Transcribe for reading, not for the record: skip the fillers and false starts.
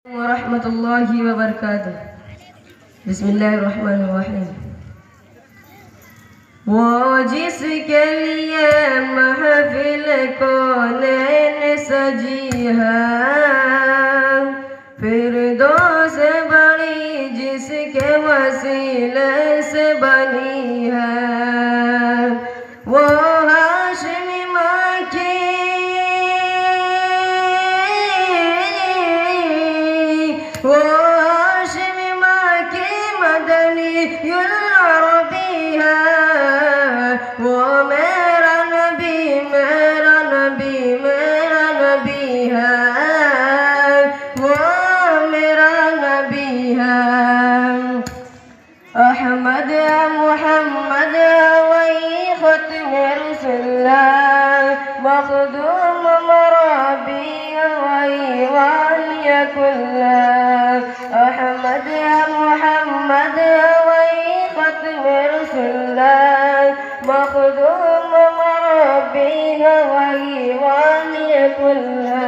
वरहमतुल्लाहि वबरकातुह। बिस्मिल्लाहिर्रहमानिर्रहीम। वो जिसके लिए महफिल कौनैन सजी है, फिरदौस बड़ी जिसके वसीले से बनी है। वो हाशिमी माँ की वो हाशिमी माँ की मदनी अरबी है। वो मेरा नबी मेरा नबी मेरा नबी है। वो मेरा नबी है। अहमद मोहम्मद वही खत्म रसूलुल्लाह, मखदूम मराबी वही वालिय कुल्ला। अहमद मोहम्मद वही खत्म रसूलुल्लाह, मखदूम मराबी वही वालिय कुल्ला।